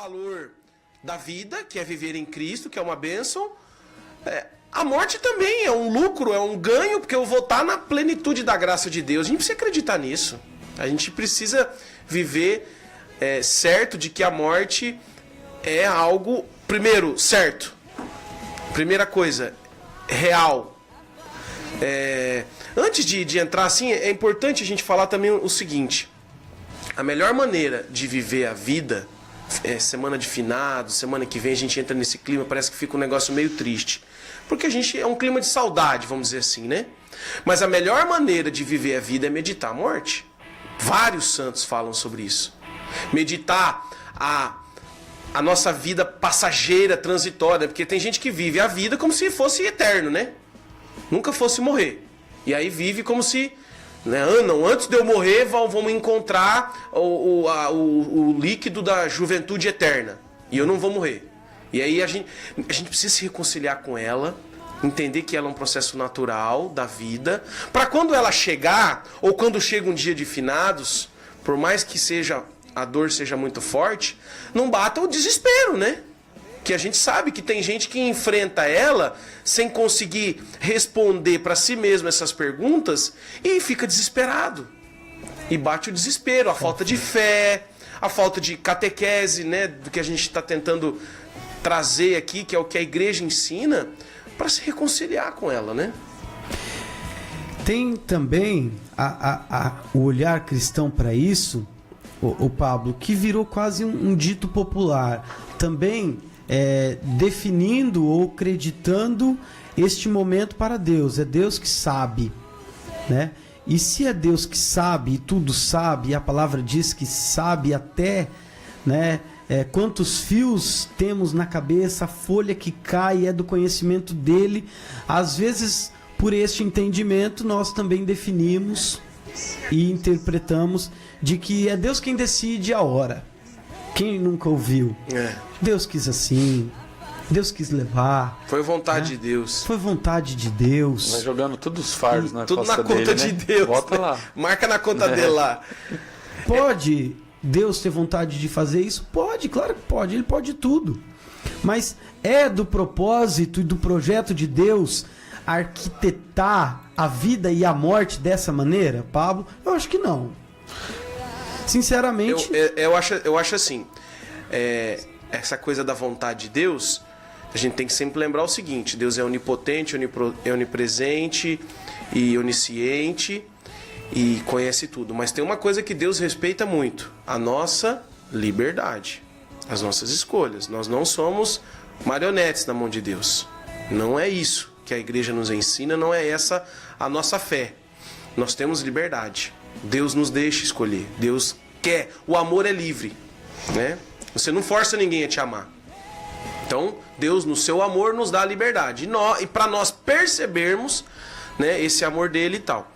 valor da vida, que é viver em Cristo, que é uma bênção. A morte também é um lucro, é um ganho, porque eu vou estar na plenitude da graça de Deus. A gente precisa acreditar nisso. A gente precisa viver certo de que a morte é algo, primeiro, certo. Primeira coisa, real. Antes de entrar assim, é importante a gente falar também o seguinte. A melhor maneira de viver a vida, semana de finados, semana que vem a gente entra nesse clima, parece que fica um negócio meio triste. Porque a gente é um clima de saudade, vamos dizer assim, né? Mas a melhor maneira de viver a vida é meditar a morte. Vários santos falam sobre isso. Meditar a nossa vida passageira, transitória, porque tem gente que vive a vida como se fosse eterno, né? Nunca fosse morrer. E aí vive como se... Não, antes de eu morrer, vamos encontrar o líquido da juventude eterna. E eu não vou morrer. E aí a gente precisa se reconciliar com ela, entender que ela é um processo natural da vida, para quando ela chegar, ou quando chega um dia de finados, por mais que a dor seja muito forte, não bata o desespero, né? Que a gente sabe que tem gente que enfrenta ela sem conseguir responder para si mesmo essas perguntas e fica desesperado. E bate o desespero, a falta de fé, a falta de catequese, né, do que a gente está tentando trazer aqui, que é o que a igreja ensina, para se reconciliar com ela, né? Tem também o olhar cristão para isso, o Pablo, que virou quase um dito popular. Também definindo ou acreditando este momento para Deus. É Deus que sabe, né? E se é Deus que sabe e tudo sabe, e a palavra diz que sabe até, né, quantos fios temos na cabeça, a folha que cai é do conhecimento dele. Às vezes, por este entendimento, nós também definimos e interpretamos de que é Deus quem decide a hora. Quem nunca ouviu? Deus quis assim, Deus quis levar. Foi vontade de Deus. Foi vontade de Deus. Vai jogando todos os fardos na tudo costa na conta dele, de né? Deus. Bota lá. Marca na conta dele lá. Pode Deus ter vontade de fazer isso? Pode, claro que pode. Ele pode tudo. Mas é do propósito e do projeto de Deus arquitetar a vida e a morte dessa maneira, Pablo? Eu acho que não. Sinceramente... Eu acho assim, essa coisa da vontade de Deus, a gente tem que sempre lembrar o seguinte: Deus é onipotente, onipresente e onisciente e conhece tudo. Mas tem uma coisa que Deus respeita muito: a nossa liberdade, as nossas escolhas. Nós não somos marionetes na mão de Deus. Não é isso que a igreja nos ensina, não é essa a nossa fé. Nós temos liberdade. Deus nos deixa escolher. Deus quer. O amor é livre, né? Você não força ninguém a te amar. Então, Deus, no seu amor, nos dá a liberdade. E para nós percebermos, né, esse amor dele e tal.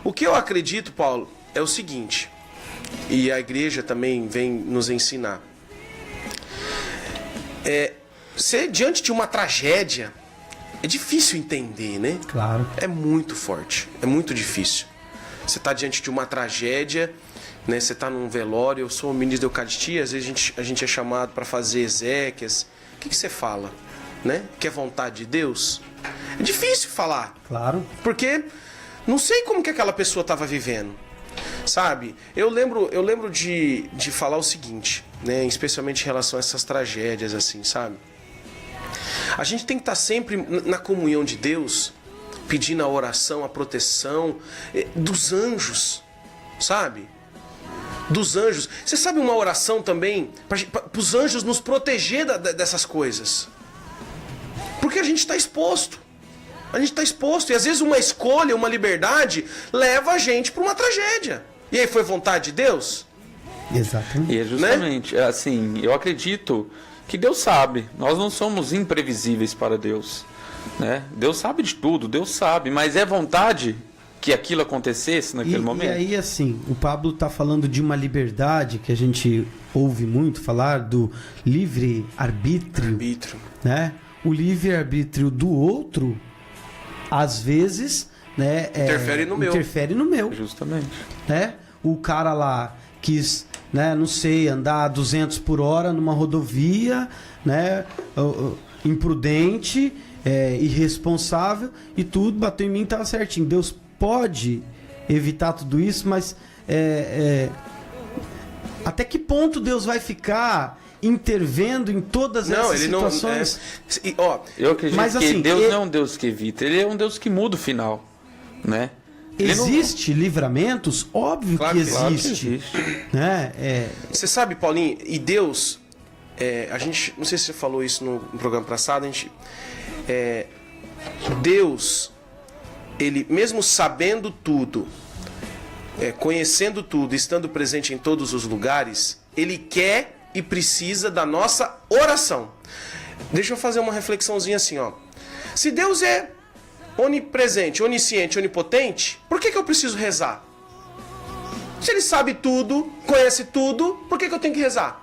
O que eu acredito, Paulo, é o seguinte, e a igreja também vem nos ensinar. Ser diante de uma tragédia é difícil entender, né? Claro. É muito forte, é muito difícil. Você está diante de uma tragédia, né? Você está num velório. Eu sou o ministro da Eucaristia, às vezes a gente é chamado para fazer exéquias. O que você fala? Né? Que é vontade de Deus? É difícil falar. Claro. Porque não sei como que aquela pessoa estava vivendo. Sabe? Eu lembro de falar o seguinte, né? Especialmente em relação a essas tragédias, assim, sabe? A gente tem que estar sempre na comunhão de Deus, pedindo a oração, a proteção dos anjos, sabe? Dos anjos. Você sabe uma oração também para os anjos nos proteger dessas coisas? Porque a gente está exposto. A gente está exposto. E às vezes uma escolha, uma liberdade leva a gente para uma tragédia. E aí foi vontade de Deus? Exatamente. E é justamente, assim, eu acredito que Deus sabe. Nós não somos imprevisíveis para Deus, né? Deus sabe de tudo, Deus sabe, mas é vontade que aquilo acontecesse naquele momento. E aí, assim, o Pablo está falando de uma liberdade que a gente ouve muito falar, do livre-arbítrio, né? O livre-arbítrio do outro, às vezes, né, interfere no meu. Interfere no meu. Justamente. Né? O cara lá quis né, não sei, andar a 200 por hora numa rodovia, né, imprudente, irresponsável, e tudo bateu em mim e estava certinho. Deus pode evitar tudo isso, mas até que ponto Deus vai ficar intervendo em todas essas situações? Eu acredito mas, que assim, Deus não é um Deus que evita, ele é um Deus que muda o final, né? Existe livramentos? Óbvio que existe. Claro que existe. Né? Você sabe, Paulinho, e Deus, a gente, não sei se você falou isso no programa passado, Deus, ele mesmo sabendo tudo, conhecendo tudo, estando presente em todos os lugares, ele quer e precisa da nossa oração. Deixa eu fazer uma reflexãozinha assim, ó. Se Deus é onipresente, onisciente, onipotente, por que eu preciso rezar? Se ele sabe tudo, conhece tudo, por que eu tenho que rezar?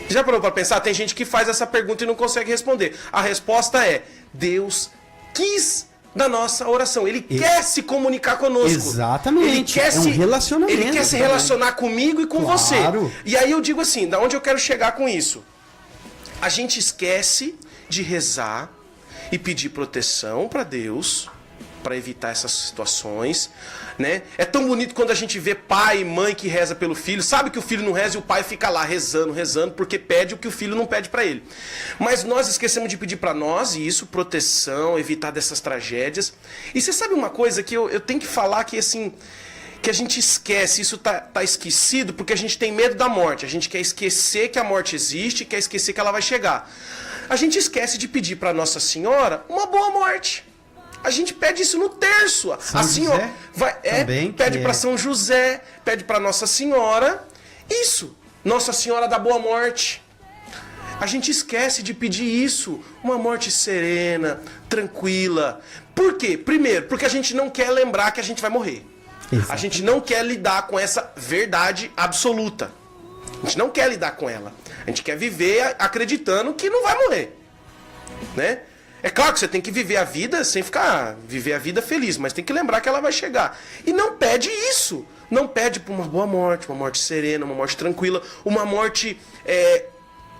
Já parou para pensar? Tem gente que faz essa pergunta e não consegue responder. A resposta é: Deus quis da nossa oração. Ele quer se comunicar conosco. Exatamente. Ele quer um relacionamento. Ele quer se relacionar comigo e com você. E aí eu digo assim, da onde eu quero chegar com isso? A gente esquece de rezar e pedir proteção para Deus, para evitar essas situações, né? É tão bonito quando a gente vê pai e mãe que reza pelo filho, sabe que o filho não reza e o pai fica lá rezando, porque pede o que o filho não pede para ele. Mas nós esquecemos de pedir para nós isso, proteção, evitar dessas tragédias. E você sabe uma coisa que eu tenho que falar que assim, que a gente esquece, isso tá esquecido porque a gente tem medo da morte. A gente quer esquecer que a morte existe, quer esquecer que ela vai chegar. A gente esquece de pedir para Nossa Senhora uma boa morte. A gente pede isso no terço. São assim, José, pede para São José, pede para Nossa Senhora. Isso, Nossa Senhora da Boa Morte. A gente esquece de pedir isso, uma morte serena, tranquila. Por quê? Primeiro, porque a gente não quer lembrar que a gente vai morrer. Exato. A gente não quer lidar com essa verdade absoluta. A gente não quer lidar com ela. A gente quer viver acreditando que não vai morrer, né? É claro que você tem que viver a vida sem viver a vida feliz, mas tem que lembrar que ela vai chegar. E não pede isso. Não pede por uma boa morte, uma morte serena, uma morte tranquila, uma morte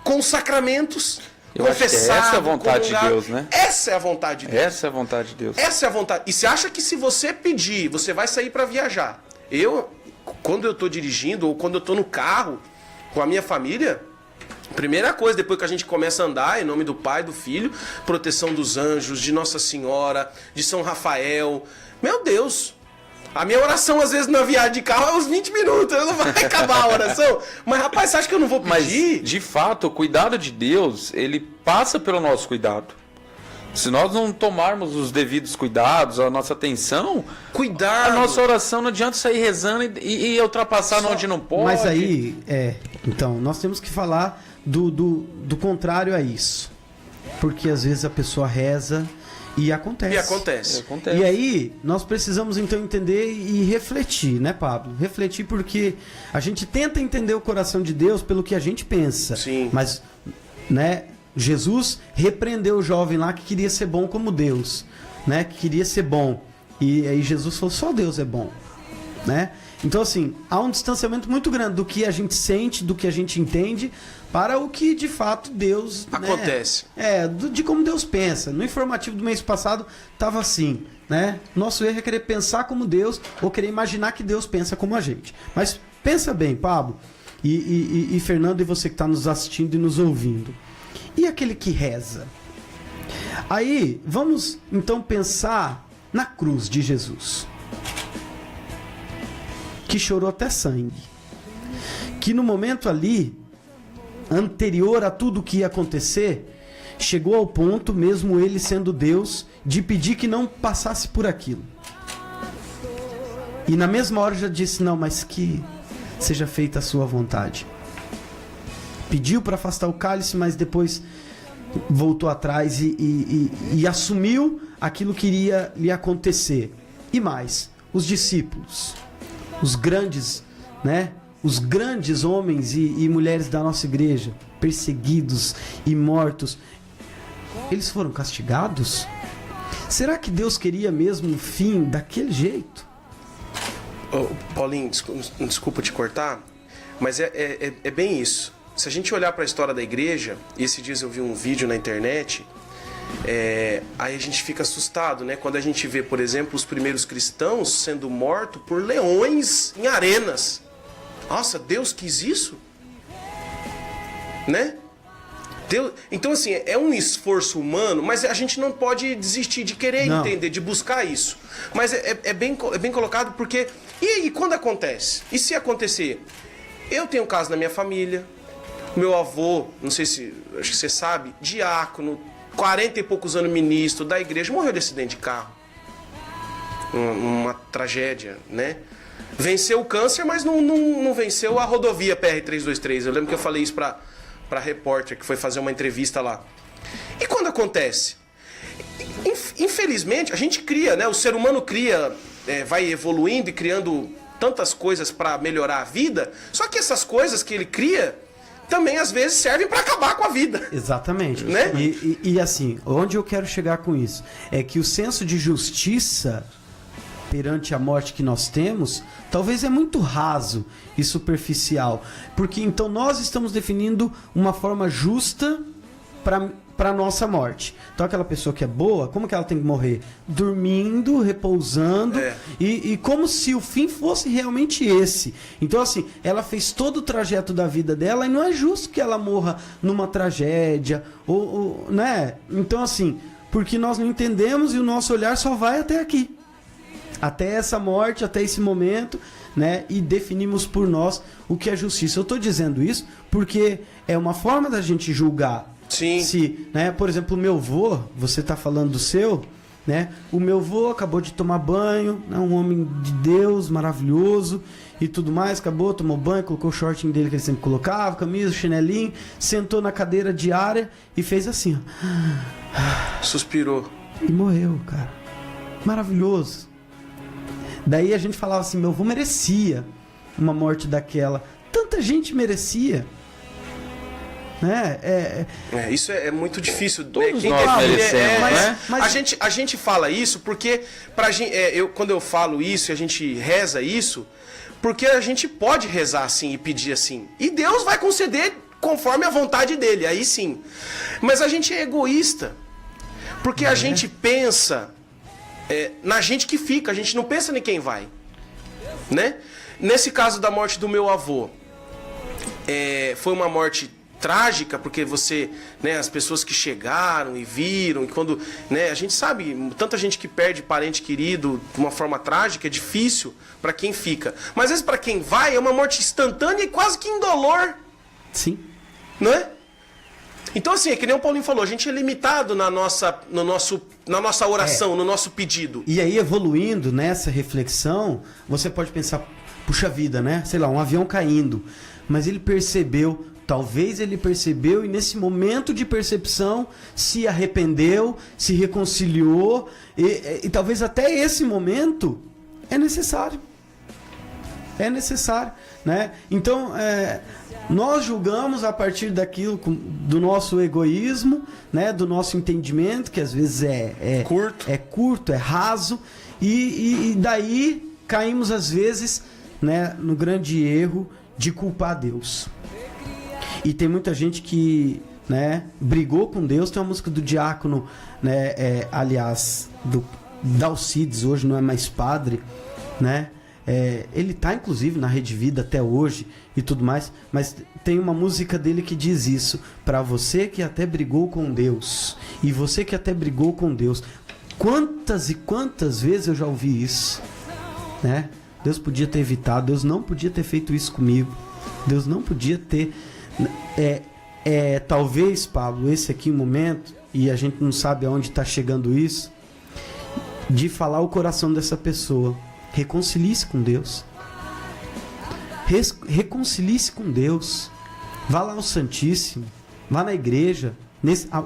com sacramentos. Eu acho que essa é a vontade de Deus, né? Essa é a vontade de Deus. Essa é a vontade de Deus. Essa é a vontade. E você acha que se você pedir, você vai sair para viajar? Quando eu tô dirigindo ou quando eu tô no carro com a minha família, primeira coisa, depois que a gente começa a andar, em nome do Pai, do Filho, proteção dos anjos, de Nossa Senhora, de São Rafael. Meu Deus! A minha oração, às vezes, na viagem de carro é uns 20 minutos, não vai acabar a oração. Mas, rapaz, você acha que eu não vou pedir? Mas, de fato, o cuidado de Deus, ele passa pelo nosso cuidado. Se nós não tomarmos os devidos cuidados, a nossa atenção, Cuidado. a nossa oração não adianta sair rezando e ultrapassar onde não pode. Mas aí, então, nós temos que falar do contrário a isso. Porque às vezes a pessoa reza e acontece. E aí, nós precisamos então entender e refletir, né, Pablo? Refletir porque a gente tenta entender o coração de Deus pelo que a gente pensa. Sim. Mas, né, Jesus repreendeu o jovem lá que queria ser bom como Deus, né? Que queria ser bom. E aí Jesus falou, só Deus é bom, né? Então, assim, há um distanciamento muito grande do que a gente sente, do que a gente entende, para o que, de fato, Deus... Acontece. Né, de como Deus pensa. No informativo do mês passado, estava assim, né? Nosso erro é querer pensar como Deus ou querer imaginar que Deus pensa como a gente. Mas pensa bem, Pablo, e Fernando, e você que está nos assistindo e nos ouvindo. E aquele que reza? Aí, vamos, então, pensar na cruz de Jesus, que chorou até sangue, que no momento ali, anterior a tudo que ia acontecer, chegou ao ponto, mesmo ele sendo Deus, de pedir que não passasse por aquilo. E na mesma hora já disse, não, mas que seja feita a sua vontade. Pediu para afastar o cálice, mas depois voltou atrás e assumiu aquilo que iria lhe acontecer. E mais, os discípulos, os grandes, né? Os grandes homens e mulheres da nossa igreja, perseguidos e mortos, eles foram castigados? Será que Deus queria mesmo um fim daquele jeito? Paulinho, desculpa te cortar, mas é bem isso. Se a gente olhar para a história da igreja, e esses dias eu vi um vídeo na internet, aí a gente fica assustado, né? Quando a gente vê, por exemplo, os primeiros cristãos sendo mortos por leões em arenas. Nossa, Deus quis isso? Né? Deus... Então, assim, é um esforço humano, mas a gente não pode desistir de querer entender, de buscar isso. Mas é bem colocado porque... E quando acontece? E se acontecer? Eu tenho um caso na minha família, meu avô, não sei se... Acho que você sabe, diácono, 40 e poucos anos ministro da igreja, morreu de acidente de carro. Uma tragédia, né? Venceu o câncer, mas não venceu a rodovia PR-323. Eu lembro que eu falei isso pra repórter que foi fazer uma entrevista lá. E quando acontece? Infelizmente, a gente cria, né? O ser humano cria, vai evoluindo e criando tantas coisas para melhorar a vida, só que essas coisas que ele cria também às vezes servem para acabar com a vida. Exatamente. Né? E assim, onde eu quero chegar com isso? É que o senso de justiça perante a morte que nós temos, talvez é muito raso e superficial. Porque então nós estamos definindo uma forma justa para a nossa morte. Então aquela pessoa que é boa, como que ela tem que morrer? Dormindo, repousando, e como se o fim fosse realmente esse. Então assim, ela fez todo o trajeto da vida dela e não é justo que ela morra numa tragédia, né? Então assim, porque nós não entendemos e o nosso olhar só vai até aqui. Até essa morte, até esse momento, né? E definimos por nós o que é justiça. Eu estou dizendo isso porque é uma forma da gente julgar. Sim. Se, né? Por exemplo, o meu avô, você está falando do seu, né? O meu avô acabou de tomar banho, né? Um homem de Deus, maravilhoso e tudo mais. Acabou, tomou banho, colocou o shortinho dele que ele sempre colocava, camisa, chinelinho, sentou na cadeira diária e fez assim, ó. Suspirou. E morreu, cara. Maravilhoso. Daí a gente falava assim, meu avô merecia uma morte daquela. Tanta gente merecia. Né? Isso é muito difícil. Todos nós merecemos, né? Mas A gente fala isso porque pra gente, quando eu falo isso e a gente reza isso, porque a gente pode rezar assim e pedir assim. E Deus vai conceder conforme a vontade dele, aí sim. Mas a gente é egoísta. Porque a gente pensa... na gente que fica, a gente não pensa em quem vai, né? Nesse caso da morte do meu avô, foi uma morte trágica, porque você, né, as pessoas que chegaram e viram, e quando, né, a gente sabe, tanta gente que perde parente querido de uma forma trágica, é difícil para quem fica. Mas às vezes para quem vai é uma morte instantânea e quase que indolor. sim. Não é? Então, assim, é que nem o Paulinho falou, a gente é limitado na nossa oração, no nosso pedido. E aí, evoluindo nessa reflexão, você pode pensar, puxa vida, né? Sei lá, um avião caindo. Mas ele percebeu, talvez ele percebeu, e nesse momento de percepção, se arrependeu, se reconciliou, e talvez até esse momento é necessário. É necessário, né? Então, nós julgamos a partir daquilo, do nosso egoísmo, né? Do nosso entendimento, que às vezes é curto, é raso, e daí caímos às vezes, né, no grande erro de culpar Deus. E tem muita gente que, né, brigou com Deus. Tem uma música do Diácono, né, aliás, do Dalcides, hoje não é mais padre, né? Ele tá inclusive na Rede Vida até hoje e tudo mais, mas tem uma música dele que diz isso: para você que até brigou com Deus, e você que até brigou com Deus. Quantas e quantas vezes eu já ouvi isso, né? Deus podia ter evitado, Deus não podia ter feito isso comigo, Deus não podia ter... talvez, Pablo, esse aqui é o momento, e a gente não sabe aonde está chegando isso, de falar o coração dessa pessoa. Reconcilie-se com Deus. Reconcilie-se com Deus. Vá lá ao Santíssimo. Vá na igreja.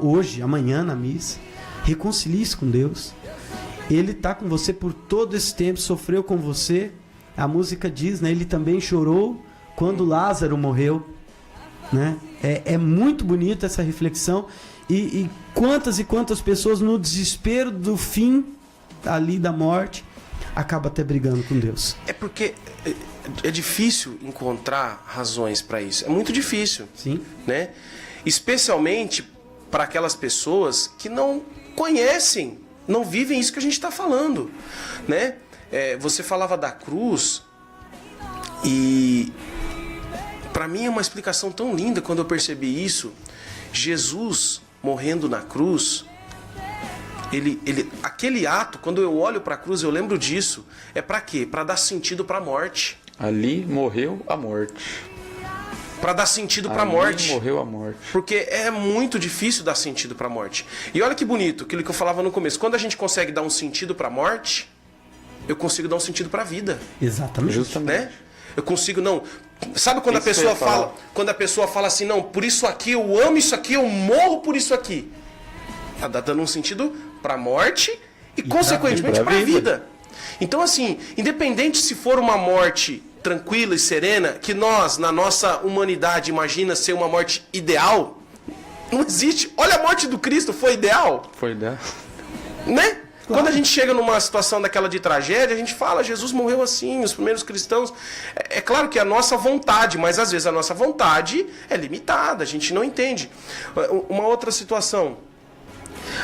Hoje, amanhã na missa. Reconcilie-se com Deus. Ele está com você por todo esse tempo. Sofreu com você. A música diz, né? Ele também chorou quando Lázaro morreu, né? É muito bonita essa reflexão. E quantas pessoas no desespero do fim ali da morte acaba até brigando com Deus. É porque é difícil encontrar razões para isso. É muito difícil. Sim. Né? Especialmente para aquelas pessoas que não conhecem, não vivem isso que a gente está falando. Né? Você falava da cruz e para mim é uma explicação tão linda quando eu percebi isso. Jesus morrendo na cruz, aquele ato, quando eu olho para a cruz, eu lembro disso. É para quê? Para dar sentido para a morte. Ali morreu a morte. Para dar sentido para a Ali morte. morreu a morte. Porque é muito difícil dar sentido para a morte. E olha que bonito, aquilo que eu falava no começo. Quando a gente consegue dar um sentido para a morte, eu consigo dar um sentido para a vida. Exatamente. Justamente. Né? Eu consigo, não. Sabe quando Isso a pessoa que eu ia falar. fala, quando a pessoa fala assim, não, por isso aqui eu amo isso aqui, eu morro por isso aqui. Ela tá dando um sentido para a morte e consequentemente pra para a vida. vida. Então assim, independente se for uma morte tranquila e serena, que nós, na nossa humanidade, imagina ser uma morte ideal, não existe. Olha, a morte do Cristo foi ideal, Foi, né? né? Quando a gente chega numa situação daquela de tragédia, a gente fala, Jesus morreu assim, os primeiros cristãos. É claro que é a nossa vontade, mas às vezes a nossa vontade é limitada, a gente não entende. Uma outra situação,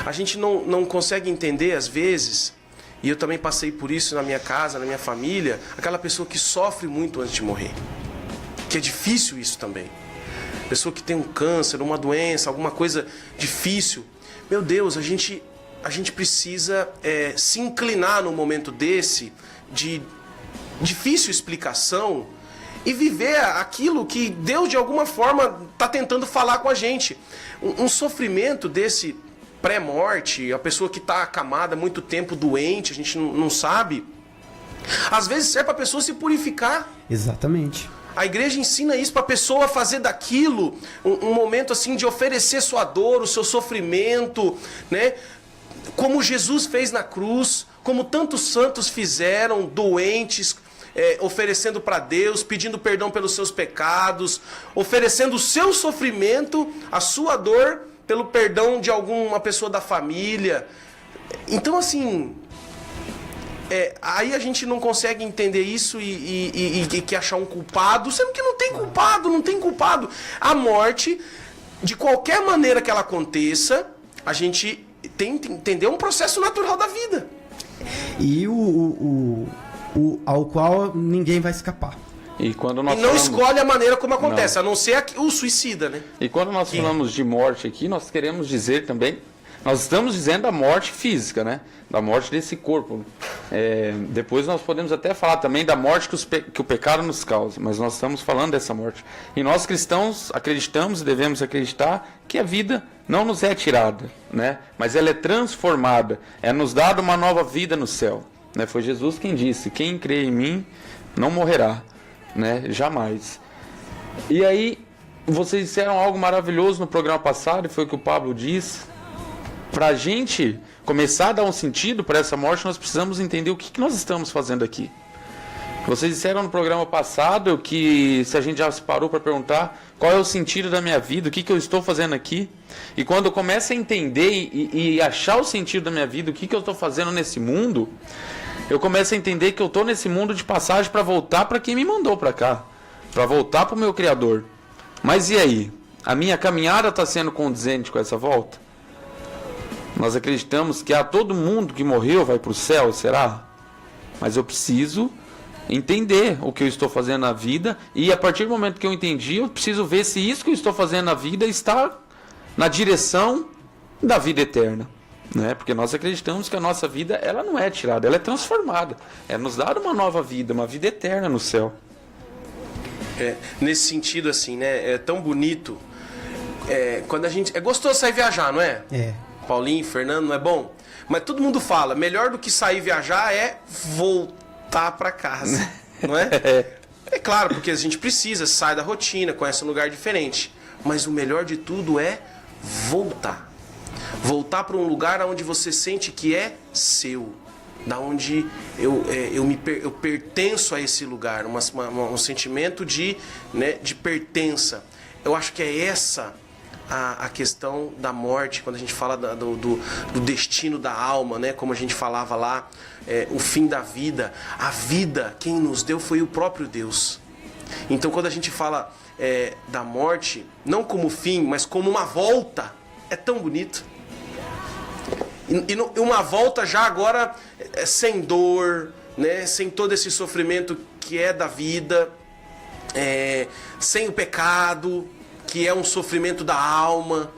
a gente não consegue entender às vezes, e eu também passei por isso na minha casa, na minha família, aquela pessoa que sofre muito antes de morrer. Que é difícil isso também. Pessoa que tem um câncer, uma doença, alguma coisa difícil. Meu Deus, a gente precisa se inclinar num momento desse de difícil explicação e viver aquilo que Deus de alguma forma está tentando falar com a gente. Um sofrimento desse pré-morte, a pessoa que está acamada há muito tempo doente, a gente não sabe, às vezes serve para a pessoa se purificar. Exatamente. A igreja ensina isso para a pessoa fazer daquilo um momento assim de oferecer sua dor, o seu sofrimento, né? Como Jesus fez na cruz, como tantos santos fizeram, doentes, oferecendo para Deus, pedindo perdão pelos seus pecados, oferecendo o seu sofrimento, a sua dor, pelo perdão de alguma pessoa da família. Então, assim, aí a gente não consegue entender isso e quer achar um culpado, sendo que não tem culpado, não tem culpado. A morte, de qualquer maneira que ela aconteça, a gente tem que entender um processo natural da vida. E ao qual ninguém vai escapar. E quando nós E não falamos... escolhe a maneira como acontece, a não ser o suicida, né? E quando nós falamos de morte aqui, nós queremos dizer também, nós estamos dizendo da morte física, né? Da morte desse corpo. Depois nós podemos até falar também da morte que o pecado nos causa, mas nós estamos falando dessa morte. E nós cristãos acreditamos e devemos acreditar que a vida não nos é tirada, né? Mas ela é transformada, é nos dada uma nova vida no céu. Né? Foi Jesus quem disse, quem crê em mim não morrerá, né? Jamais. E aí, vocês disseram algo maravilhoso no programa passado, e foi o que o Pablo disse. Para a gente começar a dar um sentido para essa morte, nós precisamos entender o que nós estamos fazendo aqui. Vocês disseram no programa passado que se a gente já se parou para perguntar qual é o sentido da minha vida, o que eu estou fazendo aqui. E quando eu começo a entender e achar o sentido da minha vida, o que eu estou fazendo nesse mundo, eu começo a entender que eu estou nesse mundo de passagem para voltar para quem me mandou para cá, para voltar para o meu Criador. Mas e aí? A minha caminhada está sendo condizente com essa volta? Nós acreditamos que todo mundo que morreu vai para o céu, será? Mas eu preciso entender o que eu estou fazendo na vida, e a partir do momento que eu entendi, eu preciso ver se isso que eu estou fazendo na vida está na direção da vida eterna, né? Porque nós acreditamos que a nossa vida, ela não é tirada, ela é transformada, é nos dada uma nova vida, uma vida eterna no céu. Nesse sentido, assim, né? É tão bonito. Quando a gente... É gostoso sair viajar, não é? Paulinho, Fernando, não é bom? Mas todo mundo fala, melhor do que sair viajar é voltar para casa, não é? É claro, porque a gente precisa, sai da rotina, conhece um lugar diferente. Mas o melhor de tudo é voltar. Voltar para um lugar onde você sente que é seu. Da onde eu pertenço a esse lugar. Um sentimento de pertença. Eu acho que é essa a questão da morte, quando a gente fala do destino da alma, né? Como a gente falava lá, o fim da vida. A vida, quem nos deu foi o próprio Deus. Então, quando a gente fala da morte, não como fim, mas como uma volta, é tão bonito. E uma volta já agora sem dor, né? Sem todo esse sofrimento que é da vida, sem o pecado, que é um sofrimento da alma.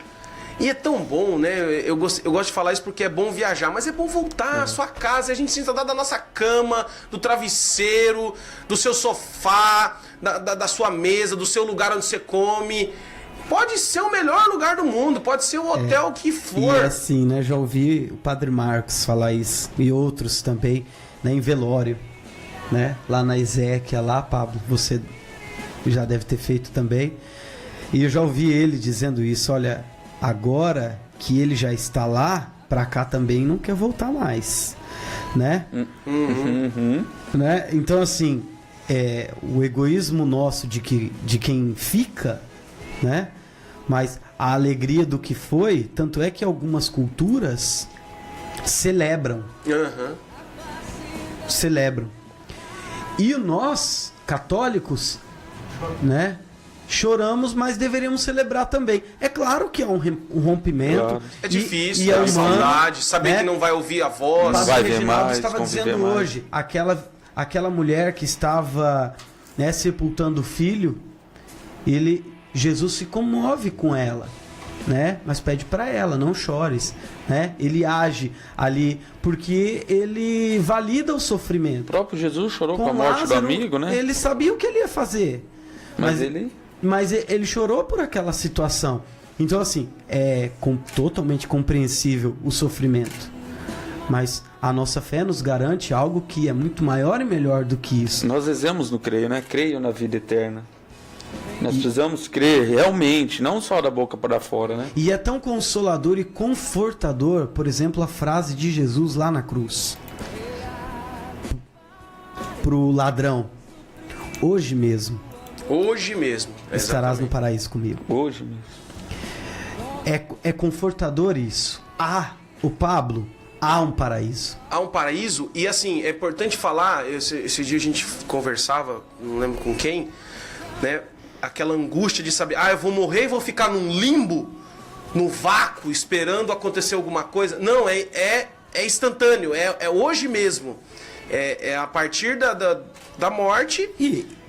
E é tão bom, né? Eu gosto de falar isso porque é bom viajar, mas é bom voltar à sua casa e a gente se sentar da nossa cama, do travesseiro, do seu sofá, da sua mesa, do seu lugar onde você come. Pode ser o melhor lugar do mundo, pode ser o hotel que for. E assim, né? Já ouvi o Padre Marcos falar isso, e outros também, né? Em velório, né? Lá na Ezequiel, lá, Pablo, você já deve ter feito também. E eu já ouvi ele dizendo isso, olha, agora que ele já está lá, pra cá também não quer voltar mais, né? Né? Então, assim, o egoísmo nosso de quem fica, né? Mas a alegria do que foi, tanto é que algumas culturas celebram. Celebram. E nós, católicos, né? Choramos, mas deveríamos celebrar também. É claro que é um rompimento. Claro. É difícil, e é humano, saudade, saber, né? Que não vai ouvir a voz. Não vai ver mais, estava dizendo mais. Hoje, aquela mulher que estava, né, sepultando o filho, Jesus se comove com ela, né? Mas pede para ela, não chores, né? Ele age ali porque ele valida o sofrimento. O próprio Jesus chorou com a morte Lázaro, do amigo, né? Ele sabia o que ele ia fazer. Mas ele chorou por aquela situação. Então, assim, totalmente compreensível o sofrimento. Mas a nossa fé nos garante algo que é muito maior e melhor do que isso. Nós rezamos no creio, né? Creio na vida eterna. Nós precisamos crer realmente, não só da boca para fora, né? E é tão consolador e confortador, por exemplo, a frase de Jesus lá na cruz. Pro ladrão. Hoje mesmo estarás no paraíso comigo. Hoje mesmo. É confortador isso. O Pablo, há um paraíso. Há um paraíso, e assim, é importante falar, esse dia a gente conversava, não lembro com quem, né? Aquela angústia de saber, eu vou morrer e vou ficar num limbo, no vácuo, esperando acontecer alguma coisa. Não, é instantâneo, é hoje mesmo. É a partir da morte.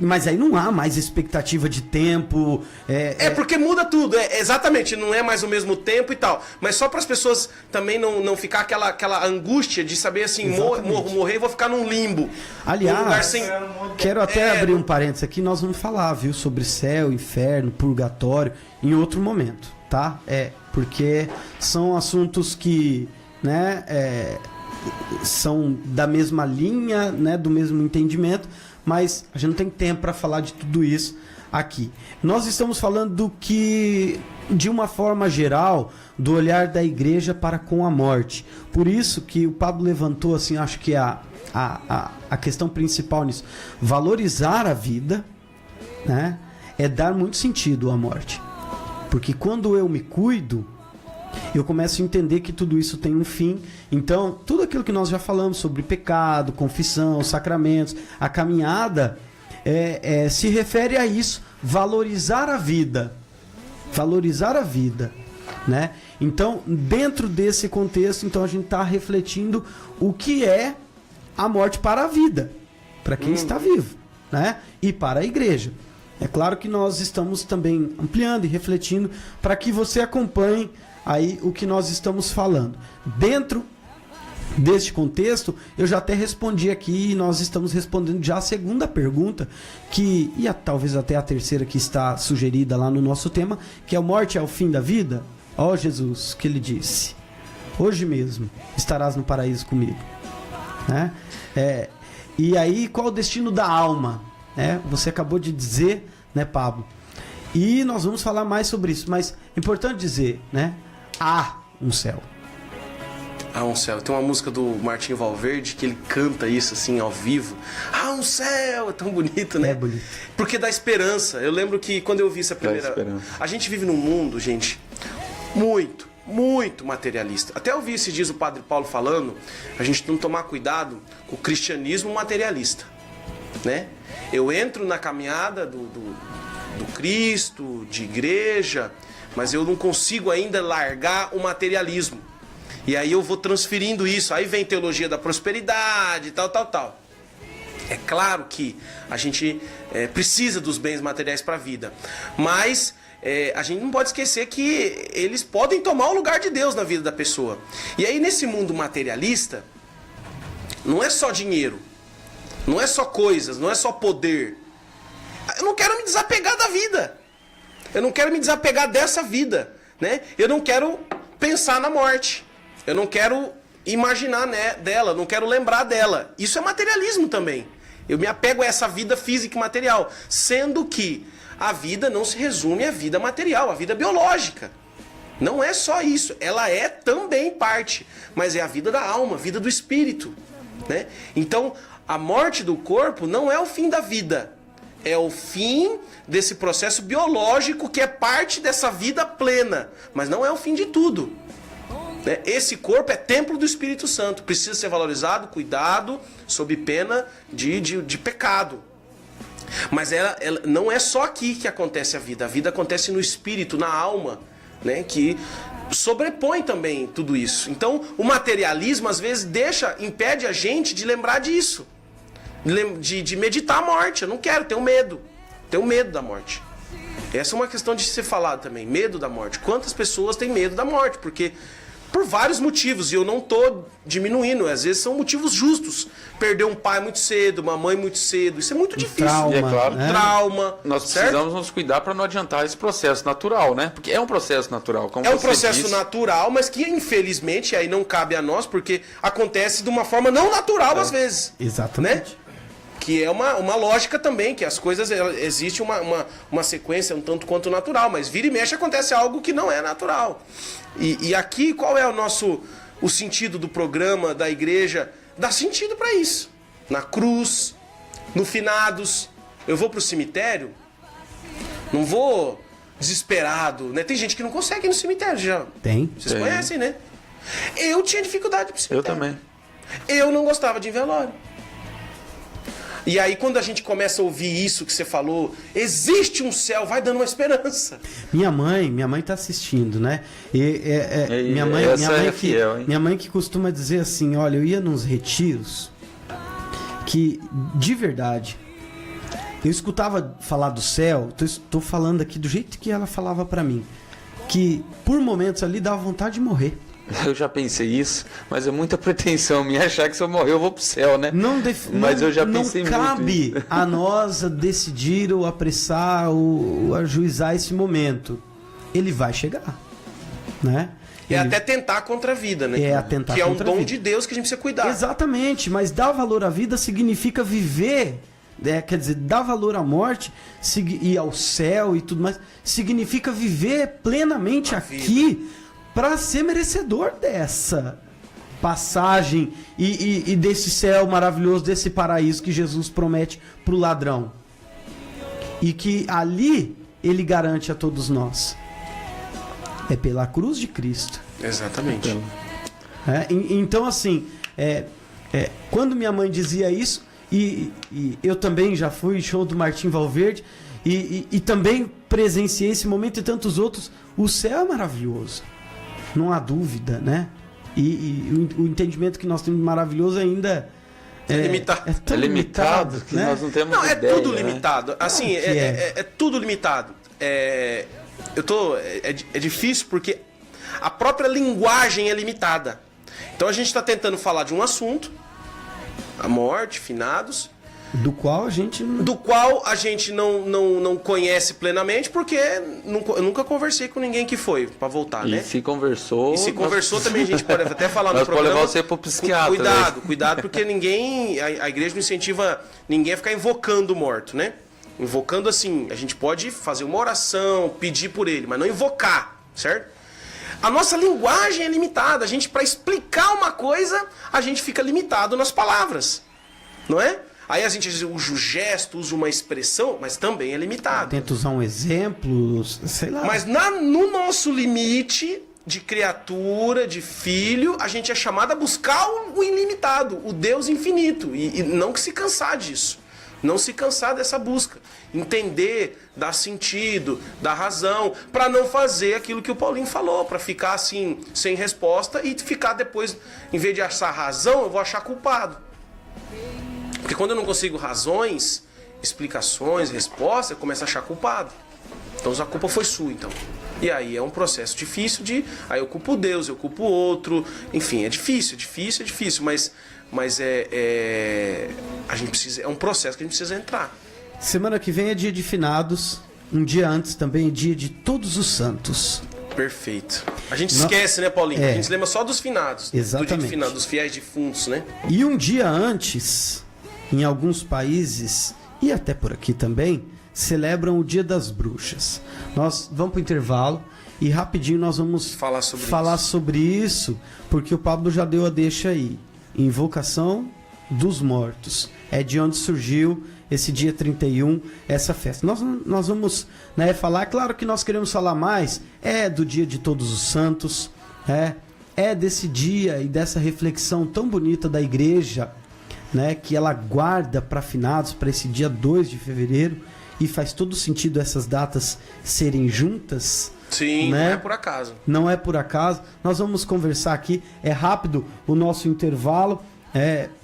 Mas aí não há mais expectativa de tempo. Porque muda tudo. Exatamente, não é mais o mesmo tempo e tal. Mas só para as pessoas também não ficar aquela angústia de saber assim, morrer e vou ficar num limbo. Aliás, num lugar sem... quero até abrir um parênteses aqui. Nós vamos falar, viu, sobre céu, inferno, purgatório em outro momento, tá? Porque são assuntos que, né, são da mesma linha, né, do mesmo entendimento, mas a gente não tem tempo para falar de tudo isso aqui. Nós estamos falando de uma forma geral, do olhar da igreja para com a morte. Por isso que o Pablo levantou, assim, acho que a questão principal nisso, valorizar a vida, né, é dar muito sentido à morte. Porque quando eu me cuido, eu começo a entender que tudo isso tem um fim. Então, tudo aquilo que nós já falamos sobre pecado, confissão, sacramentos, a caminhada, se refere a isso, valorizar a vida. Valorizar a vida, né? Então, dentro desse contexto, então a gente está refletindo o que é a morte para a vida, para quem está vivo, né? E para a igreja. É claro que nós estamos também ampliando e refletindo para que você acompanhe aí o que nós estamos falando. Dentro deste contexto, eu já até respondi aqui e nós estamos respondendo já a segunda pergunta, talvez até a terceira que está sugerida lá no nosso tema, que é a morte é o fim da vida? Ó Jesus, que ele disse, hoje mesmo estarás no paraíso comigo. Né? E aí, qual o destino da alma? Você acabou de dizer, né, Pablo? E nós vamos falar mais sobre isso, mas é importante dizer, né? Há um céu. Há um céu. Tem uma música do Martinho Valverde que ele canta isso assim ao vivo. Há um céu, é tão bonito, né? É bonito. Porque dá esperança. Eu lembro que quando eu vi essa primeira... A gente vive num mundo, gente, muito materialista. Até ouvi esses dias o Padre Paulo falando, a gente não tomar cuidado com o cristianismo materialista, né? Eu entro na caminhada do Cristo, de igreja, mas eu não consigo ainda largar o materialismo. E aí eu vou transferindo isso. Aí vem teologia da prosperidade, tal. É claro que a gente precisa dos bens materiais para a vida. Mas a gente não pode esquecer que eles podem tomar o lugar de Deus na vida da pessoa. E aí nesse mundo materialista, não é só dinheiro, não é só coisas, não é só poder. Eu não quero me desapegar da vida. Eu não quero me desapegar dessa vida, né? Eu não quero pensar na morte. Eu não quero imaginar dela, não quero lembrar dela. Isso é materialismo também. Eu me apego a essa vida física e material. Sendo que a vida não se resume à vida material, à vida biológica. Não é só isso. Ela é também parte. Mas é a vida da alma, a vida do espírito, né? Então, a morte do corpo não é o fim da vida. É o fim desse processo biológico que é parte dessa vida plena. Mas não é o fim de tudo. Esse corpo é templo do Espírito Santo. Precisa ser valorizado, cuidado, sob pena de pecado. Mas ela não é só aqui que acontece a vida. A vida acontece no espírito, na alma, né? Que sobrepõe também tudo isso. Então, o materialismo, às vezes, impede a gente de lembrar disso. De meditar a morte. Eu não quero, tenho medo. Tenho medo da morte. Essa é uma questão de ser falado também. Medo da morte. Quantas pessoas têm medo da morte? Porque... por vários motivos, e eu não estou diminuindo, às vezes são motivos justos. Perder um pai muito cedo, uma mãe muito cedo, isso é muito difícil. Trauma, e é claro, né? Trauma. Nós precisamos nos cuidar para não adiantar esse processo natural, né? Porque é um processo natural. Como é um você processo disse, natural, mas que infelizmente aí não cabe a nós, porque acontece de uma forma não natural às vezes. Exatamente. Né? Que é uma lógica também, que as coisas, existe uma sequência um tanto quanto natural, mas vira e mexe acontece algo que não é natural. E aqui, qual é o sentido do programa, da igreja? Dá sentido para isso. Na cruz, no finados. Eu vou pro cemitério, não vou desesperado, né? Tem gente que não consegue ir no cemitério já. Tem. Vocês conhecem, né? Eu tinha dificuldade pro cemitério. Eu também. Eu não gostava de velório. E aí quando a gente começa a ouvir isso que você falou, existe um céu, vai dando uma esperança. Minha mãe tá assistindo, né? Minha mãe que costuma dizer assim, olha, eu ia nos retiros que, de verdade, eu escutava falar do céu, tô falando aqui do jeito que ela falava pra mim, que por momentos ali dava vontade de morrer. Eu já pensei isso, mas é muita pretensão minha achar que se eu morrer eu vou pro céu, né? Mas eu já pensei muito. Não cabe a nós a decidir ou apressar ou ajuizar esse momento. Ele vai chegar, né? Até tentar contra a vida, né? É atentar que é um contra a dom vida. de Deus que a gente precisa cuidar. Exatamente, mas dar valor à vida significa viver, quer dizer, dar valor à morte e ao céu e tudo mais, significa viver plenamente aqui para ser merecedor dessa passagem e desse céu maravilhoso, desse paraíso que Jesus promete para o ladrão. E que ali ele garante a todos nós. É pela cruz de Cristo. Exatamente. Então, assim, quando minha mãe dizia isso, e eu também já fui show do Martinho Valverde, e também presenciei esse momento e tantos outros, o céu é maravilhoso. Não há dúvida, né? E o entendimento que nós temos de maravilhoso ainda é limitado. É tão limitado, que né? nós não temos Não, ideia, tudo né? limitado. Assim, é tudo limitado. É difícil porque a própria linguagem é limitada. Então a gente está tentando falar de um assunto, a morte, finados, do qual a gente não conhece plenamente, porque eu nunca conversei com ninguém que foi para voltar, né? Se conversou. E se conversou também, a gente pode até falar no nós programa. Pode levar você pro psiquiatra. Cuidado, porque a igreja não incentiva ninguém a ficar invocando o morto, né? Invocando assim, a gente pode fazer uma oração, pedir por ele, mas não invocar, certo? A nossa linguagem é limitada. A gente, para explicar uma coisa, a gente fica limitado nas palavras. Não é? Aí a gente usa o gesto, usa uma expressão, mas também é limitado. Tenta usar um exemplo, sei lá. Mas no nosso limite de criatura, de filho, a gente é chamado a buscar o ilimitado, o Deus infinito. E não que se cansar disso. Não se cansar dessa busca. Entender, dar sentido, dar razão, para não fazer aquilo que o Paulinho falou, para ficar assim, sem resposta e ficar depois, em vez de achar razão, eu vou achar culpado. Porque quando eu não consigo razões, explicações, respostas, eu começo a achar culpado. Então a culpa foi sua, então. E aí é um processo difícil aí eu culpo Deus, eu culpo o outro, enfim, é difícil, mas a gente precisa, é um processo que a gente precisa entrar. Semana que vem é dia de finados, um dia antes também é dia de Todos os Santos. Perfeito. A gente esquece, né, Paulinho? A gente lembra só dos finados. Exatamente. Do dia de finados, dos fiéis defuntos, né? E um dia antes, em alguns países, e até por aqui também, celebram o Dia das Bruxas. Nós vamos para o intervalo e rapidinho nós vamos falar sobre isso, porque o Pablo já deu a deixa aí. Invocação dos Mortos. É de onde surgiu esse dia 31, essa festa. Nós vamos, né, falar, claro que nós queremos falar mais, do dia de Todos os Santos, é desse dia e dessa reflexão tão bonita da igreja, né, que ela guarda para finados, para esse dia 2 de fevereiro, e faz todo sentido essas datas serem juntas. Sim, né? Não é por acaso. Não é por acaso. Nós vamos conversar aqui, é rápido o nosso intervalo,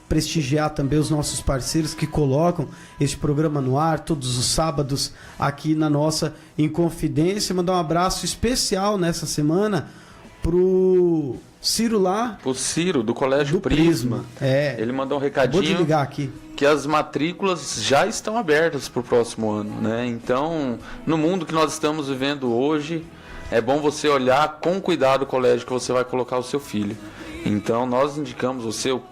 prestigiar também os nossos parceiros que colocam este programa no ar todos os sábados aqui na nossa Inconfidência. Mandar um abraço especial nessa semana pro Ciro lá. Pro Ciro, do Colégio Prisma. Ele mandou um recadinho. Vou desligar aqui. Que as matrículas já estão abertas para o próximo ano, né? Então, no mundo que nós estamos vivendo hoje, é bom você olhar com cuidado o colégio que você vai colocar o seu filho. Então, nós indicamos o seu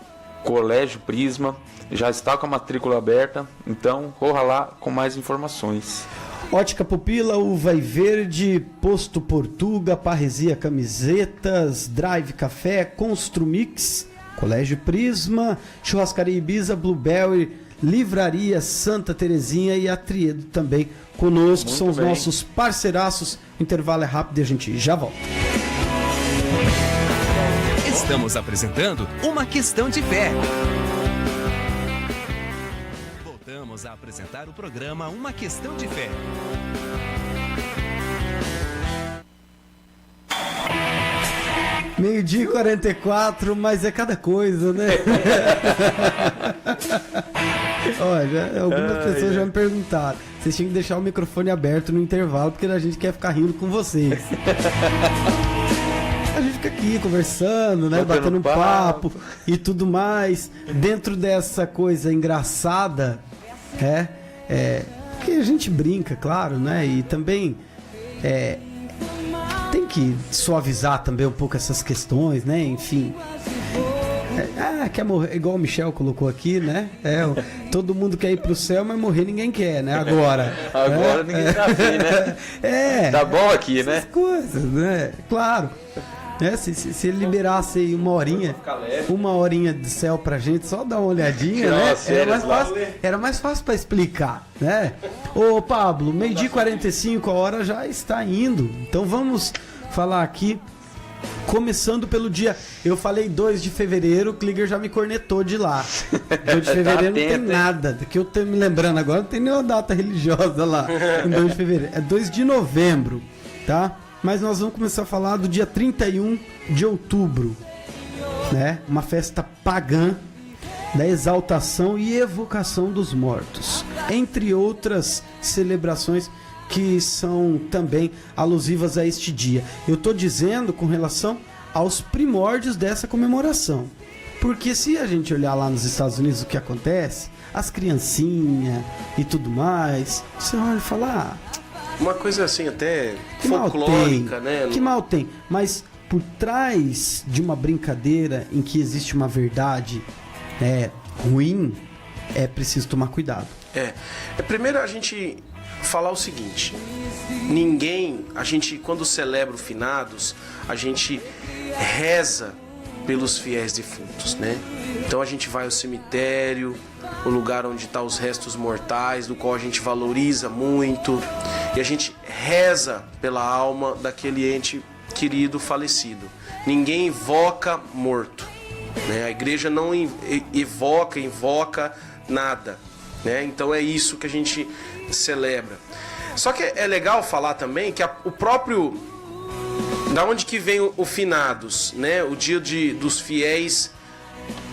Colégio Prisma, já está com a matrícula aberta, então corra lá com mais informações. Ótica Pupila, Uva e Verde, Posto Portuga, Parresia Camisetas, Drive Café, Construmix, Colégio Prisma, Churrascaria Ibiza, Blueberry, Livraria Santa Terezinha e Atriedo também conosco. Muito são os bem. nossos parceiraços. O intervalo é rápido e a gente já volta. Estamos apresentando Uma Questão de Fé. Voltamos a apresentar o programa Uma Questão de Fé. Meio-dia e 44, mas é cada coisa, né? Olha, algumas pessoas já me perguntaram. Vocês tinham que deixar o microfone aberto no intervalo, porque a gente quer ficar rindo com vocês. A gente fica aqui conversando, né? Batendo um papo e tudo mais. Dentro dessa coisa engraçada, que a gente brinca, claro, né? E também tem que suavizar também um pouco essas questões, né? Enfim. Quer morrer, igual o Michel colocou aqui, né? Todo mundo quer ir pro céu, mas morrer ninguém quer, né? Agora Ninguém tá afim, né? Tá bom aqui, né? Essas coisas, né? Claro. Se ele liberasse aí uma horinha de céu pra gente, só dar uma olhadinha, né? Era mais fácil pra explicar, né? Ô Pablo, 12h45, a hora já está indo. Então vamos falar aqui, começando pelo dia. Eu falei 2 de fevereiro, o Kliger já me cornetou de lá. 2 de fevereiro não tem nada. Que eu tô me lembrando agora, não tem nenhuma data religiosa lá em 2 de fevereiro. É 2 de novembro, tá? Mas nós vamos começar a falar do dia 31 de outubro, né? Uma festa pagã da exaltação e evocação dos mortos, entre outras celebrações que são também alusivas a este dia. Eu estou dizendo com relação aos primórdios dessa comemoração, porque se a gente olhar lá nos Estados Unidos o que acontece, as criancinhas e tudo mais, você olha e fala... Uma coisa assim até que folclórica, né? Que mal tem, mas por trás de uma brincadeira em que existe uma verdade ruim, é preciso tomar cuidado. Primeiro a gente falar o seguinte: ninguém, a gente quando celebra o finados, a gente reza pelos fiéis defuntos, né? Então a gente vai ao cemitério, o lugar onde estão os restos mortais, do qual a gente valoriza muito, e a gente reza pela alma daquele ente querido falecido. Ninguém invoca morto, né? A igreja não invoca nada, né? Então é isso que a gente celebra. Só que é legal falar também que o próprio... Da onde que vem o finados, né? O dia dos fiéis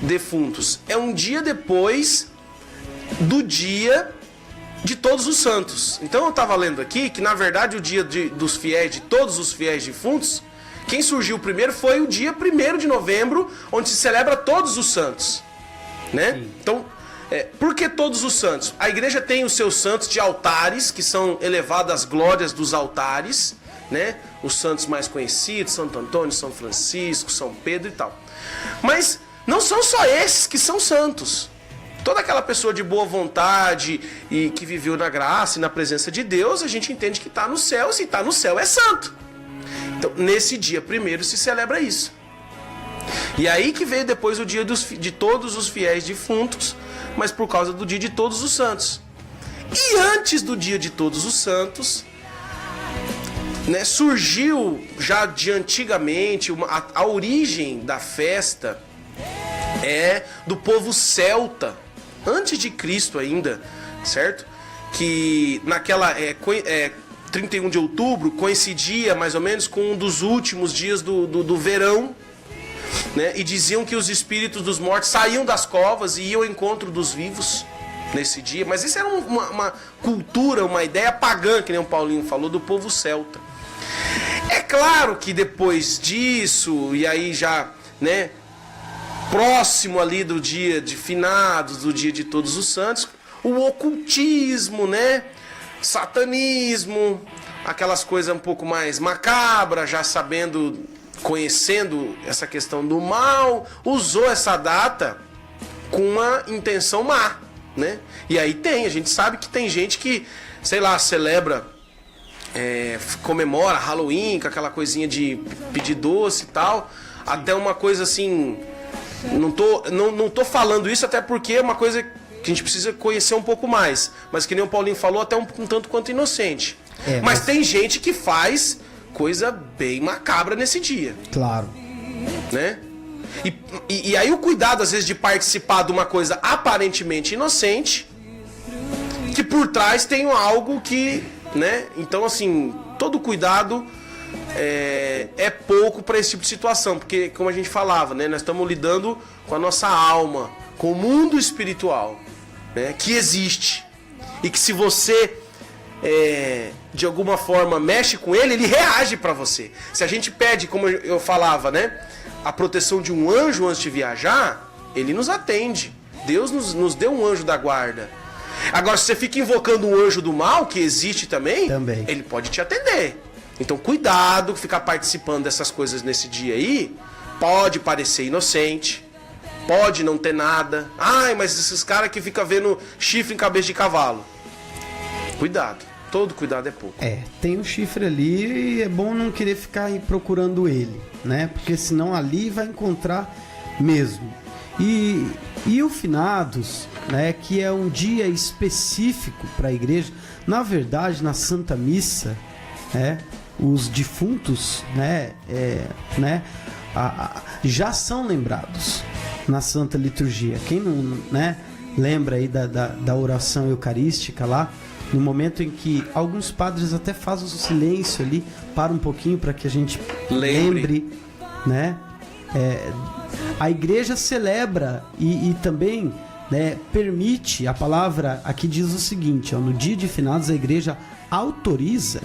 defuntos. É um dia depois do dia de todos os santos. Então eu estava lendo aqui que na verdade o dia dos fiéis, de todos os fiéis defuntos, quem surgiu primeiro foi o dia 1º de novembro, onde se celebra todos os santos, né? Sim. Então, por que todos os santos? A igreja tem os seus santos de altares, que são elevados às glórias dos altares, né? Os santos mais conhecidos, Santo Antônio, São Francisco, São Pedro e tal. Mas não são só esses que são santos. Toda aquela pessoa de boa vontade e que viveu na graça e na presença de Deus, a gente entende que está no céu. Se está no céu, é santo. Então, nesse dia 1º se celebra isso. E aí que veio depois o dia de todos os fiéis defuntos, mas por causa do dia de todos os santos. E antes do dia de todos os santos, né, surgiu já de antigamente a origem da festa é do povo celta, antes de Cristo ainda, certo? Que naquela 31 de outubro coincidia mais ou menos com um dos últimos dias do verão, né? E diziam que os espíritos dos mortos saíam das covas e iam ao encontro dos vivos nesse dia. Mas isso era uma cultura, uma ideia pagã, que nem o Paulinho falou, do povo celta. É claro que depois disso, e aí já, né, próximo ali do dia de finados, do dia de todos os santos, o ocultismo, né, satanismo, aquelas coisas um pouco mais macabras, já sabendo, conhecendo essa questão do mal, usou essa data com uma intenção má, né? E aí a gente sabe que tem gente que, sei lá, celebra, comemora Halloween, com aquela coisinha de pedir doce e tal, até uma coisa assim, não tô falando isso até porque é uma coisa que a gente precisa conhecer um pouco mais, mas que nem o Paulinho falou, até um tanto quanto inocente. Mas tem gente que faz coisa bem macabra nesse dia. Claro. Né? E aí o cuidado, às vezes, de participar de uma coisa aparentemente inocente, que por trás tem algo que, né? Então, assim, todo cuidado é pouco para esse tipo de situação, porque, como a gente falava, né? Nós estamos lidando com a nossa alma, com o mundo espiritual, né? Que existe. E que se você de alguma forma mexe com ele, ele reage para você. Se a gente pede, como eu falava, né, a proteção de um anjo antes de viajar, ele nos atende. Deus nos deu um anjo da guarda. Agora, se você fica invocando um anjo do mal, que existe também, ele pode te atender. Então, cuidado, ficar participando dessas coisas nesse dia aí, pode parecer inocente, pode não ter nada. Ai, mas esses caras que ficam vendo chifre em cabeça de cavalo. Cuidado. Todo cuidado é pouco. Tem um chifre ali e é bom não querer ficar procurando ele, né? Porque senão ali vai encontrar mesmo. E o finados, né? Que é um dia específico para a igreja. Na verdade, na Santa Missa, os defuntos, já são lembrados na Santa Liturgia. Quem não, né, lembra aí da oração eucarística lá, no momento em que alguns padres até fazem o silêncio ali, para um pouquinho para que a gente lembre, né? A igreja celebra e também, né, permite, a palavra aqui diz o seguinte, no dia de finados a igreja autoriza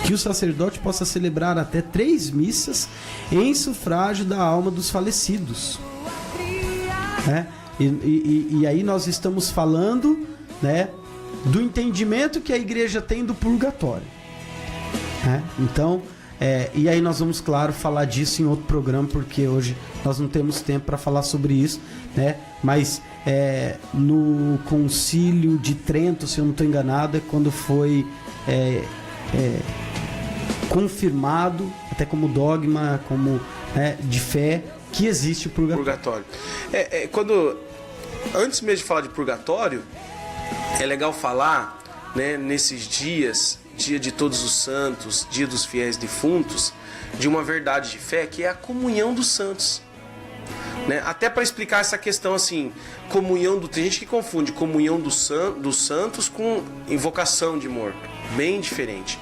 que o sacerdote possa celebrar até 3 missas em sufrágio da alma dos falecidos, né? E aí nós estamos falando, né, do entendimento que a igreja tem do purgatório, né? Então, E aí nós vamos, claro, falar disso em outro programa, porque hoje nós não temos tempo para falar sobre isso, né? Mas no Concílio de Trento, se eu não estou enganado, é quando foi confirmado, até como dogma, como de fé, que existe o purgatório. Antes mesmo de falar de purgatório, é legal falar, né, nesses dias, dia de Todos os Santos, dia dos fiéis defuntos, de uma verdade de fé que é a comunhão dos santos. Né? Até para explicar essa questão assim, tem gente que confunde comunhão dos santos com invocação de morto, bem diferente.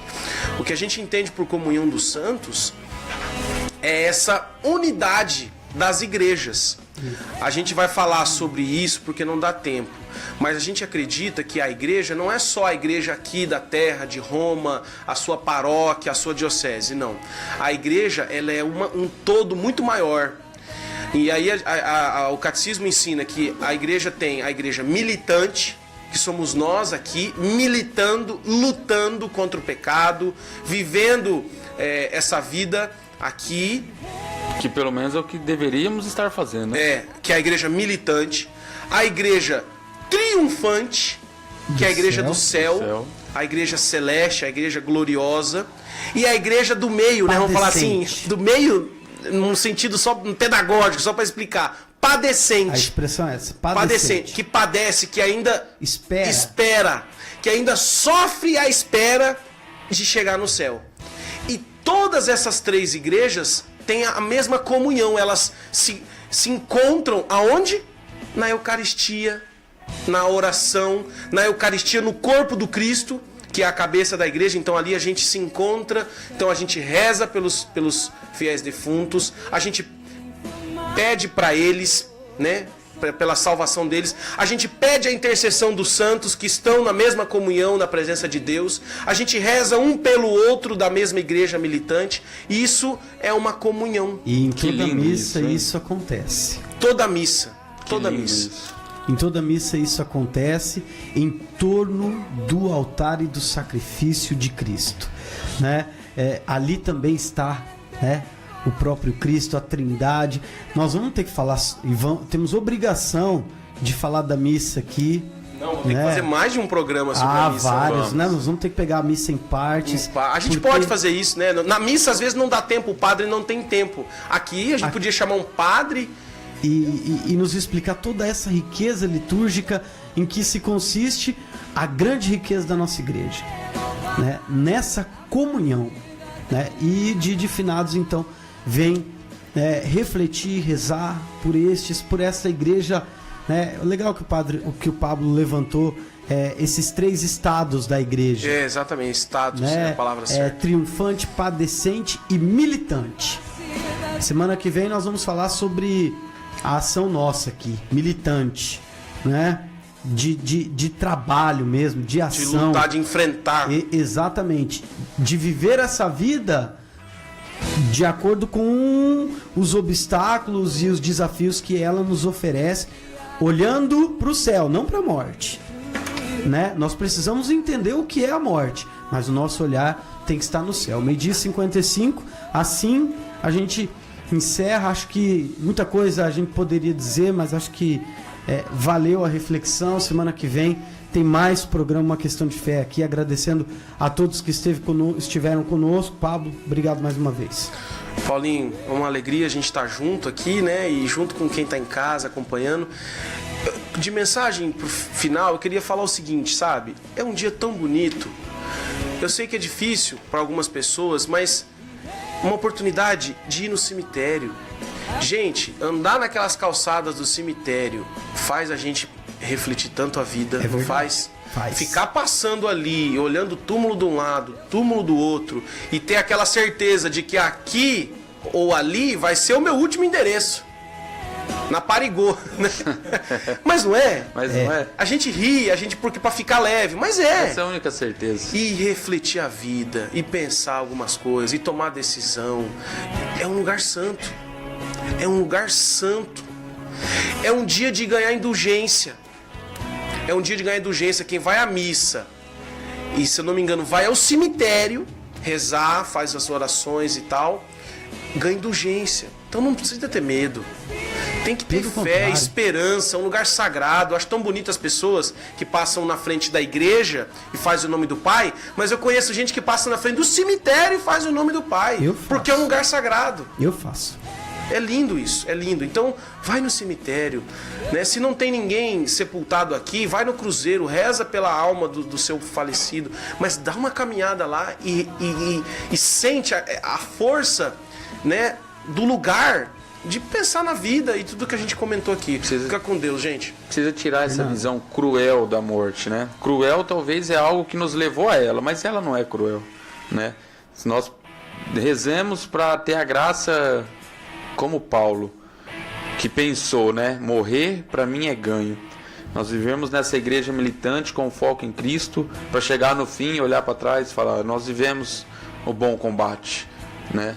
O que a gente entende por comunhão dos santos é essa unidade das igrejas. A gente vai falar sobre isso porque não dá tempo, mas a gente acredita que a igreja não é só a igreja aqui da terra, de Roma, a sua paróquia, a sua diocese, não. A igreja, ela é um todo muito maior. E aí o catecismo ensina que a igreja tem a igreja militante, que somos nós aqui, militando, lutando contra o pecado, vivendo essa vida aqui. Que pelo menos é o que deveríamos estar fazendo. Que é a igreja militante, a igreja triunfante, que é a igreja do céu, a igreja celeste, a igreja gloriosa, e a igreja do meio, né? Vamos falar assim, do meio num sentido só pedagógico, só para explicar. Padecente. A expressão é essa, padecente. Que padece, que ainda espera, que ainda sofre a espera de chegar no céu. E todas essas três igrejas têm a mesma comunhão, elas se encontram aonde? Na Eucaristia, na oração, na Eucaristia, no corpo do Cristo, que é a cabeça da igreja. Então ali a gente se encontra, então a gente reza pelos fiéis defuntos, a gente pede para eles, né, pela salvação deles, a gente pede a intercessão dos santos que estão na mesma comunhão, na presença de Deus, a gente reza um pelo outro da mesma igreja militante, e isso é uma comunhão. E em toda missa isso acontece. Toda missa. Em toda missa isso acontece em torno do altar e do sacrifício de Cristo, né? Ali também está, né, o próprio Cristo, a Trindade. Nós vamos ter que falar, temos obrigação de falar da missa aqui. Não, vamos ter que fazer mais de um programa sobre a missa. Vários, né? Nós vamos ter que pegar a missa em partes. A gente pode fazer isso, né? Na missa, às vezes, não dá tempo, o padre não tem tempo. Aqui, a gente podia chamar um padre e nos explicar toda essa riqueza litúrgica em que se consiste a grande riqueza da nossa igreja, né? Nessa comunhão, né? E de finados, então, vem refletir, rezar por essa igreja, né? Legal que o Pablo levantou esses três estados da igreja. Exatamente, estados, né? É a palavra certa. Triunfante, padecente e militante. Semana que vem nós vamos falar sobre a ação nossa aqui, militante, né? De trabalho mesmo, de ação. De lutar, de enfrentar. Exatamente. De viver essa vida de acordo com os obstáculos e os desafios que ela nos oferece, olhando para o céu, não para a morte, né? Nós precisamos entender o que é a morte, mas o nosso olhar tem que estar no céu. 12h55, assim a gente encerra. Acho que muita coisa a gente poderia dizer, mas acho que valeu a reflexão. Semana que vem tem mais programa Uma Questão de Fé aqui, agradecendo a todos que estiveram conosco. Pablo, obrigado mais uma vez. Paulinho, é uma alegria a gente estar junto aqui, né? E junto com quem está em casa acompanhando. De mensagem pro final, eu queria falar o seguinte, sabe? É um dia tão bonito. Eu sei que é difícil para algumas pessoas, mas uma oportunidade de ir no cemitério. Gente, andar naquelas calçadas do cemitério faz a gente refletir tanto a vida, não faz? Ficar passando ali, olhando o túmulo de um lado, túmulo do outro, e ter aquela certeza de que aqui ou ali vai ser o meu último endereço. Na Parigô, né? Mas não é? Mas não é? A gente ri, porque pra ficar leve, mas é. Essa é a única certeza. E refletir a vida, e pensar algumas coisas, e tomar decisão. É um lugar santo. É um lugar santo. É um dia de ganhar indulgência. É um dia de ganhar indulgência. Quem vai à missa, e se eu não me engano, vai ao cemitério, rezar, faz as orações e tal, ganha indulgência. Então não precisa ter medo. Tem que ter Pelo fé, contrário. esperança, um lugar sagrado. Eu acho tão bonito as pessoas que passam na frente da igreja e faz o nome do Pai, mas eu conheço gente que passa na frente do cemitério e faz o nome do Pai, Eu faço. porque é um lugar sagrado. Eu faço. É lindo isso, é lindo. Então, vai no cemitério, né? Se não tem ninguém sepultado aqui, vai no cruzeiro, reza pela alma do seu falecido, mas dá uma caminhada lá e sente a força, né, do lugar de pensar na vida e tudo que a gente comentou aqui. Fica com Deus, gente. Precisa tirar essa visão cruel da morte, né? Cruel talvez é algo que nos levou a ela, mas ela não é cruel, né? Se nós rezemos para ter a graça como Paulo, que pensou, né? Morrer para mim é ganho. Nós vivemos nessa igreja militante com foco em Cristo, para chegar no fim e olhar para trás e falar: nós vivemos o bom combate, né?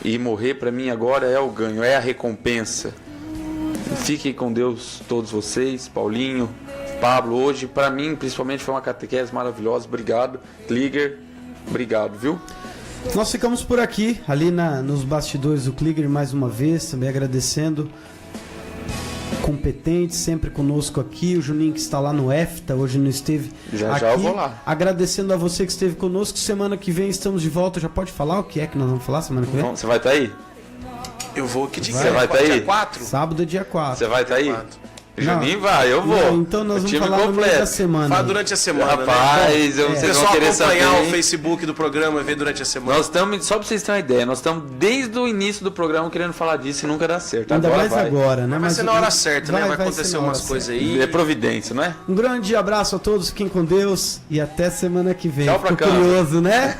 E morrer para mim agora é o ganho, é a recompensa. Fiquem com Deus todos vocês, Paulinho, Pablo. Hoje para mim principalmente foi uma catequese maravilhosa. Obrigado, Kliger. Obrigado, viu? Nós ficamos por aqui, ali nos bastidores do Kliger, mais uma vez, também agradecendo. Competente, sempre conosco aqui. O Juninho que está lá no EFTA, hoje não esteve Já aqui. eu vou lá. Agradecendo a você que esteve conosco. Semana que vem estamos de volta. Já pode falar o que é que nós vamos falar semana que vem? Bom, você vai estar aí? Eu vou que dia? Você vai tá aí? Dia 4? Sábado, dia 4. Você vai estar aí? 4. Juninho vai, eu vou. Não, então nós O vamos time falar no meio completo. da semana. Fala durante a semana, Rapaz, né? O vocês vão pessoal querer acompanhar saber, o hein? Facebook do programa e ver durante a semana. Nós estamos, só pra vocês terem uma ideia, nós estamos desde o início do programa querendo falar disso e nunca dá certo. Ainda Agora mais vai. agora, né? Vai ser na hora certa, né? Vai ser acontecer na hora umas coisas aí. É providência, não é? Um grande abraço a todos, fiquem com Deus e até semana que vem. Tchau pra Ficou casa. curioso, né?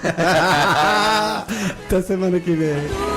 Até semana que vem.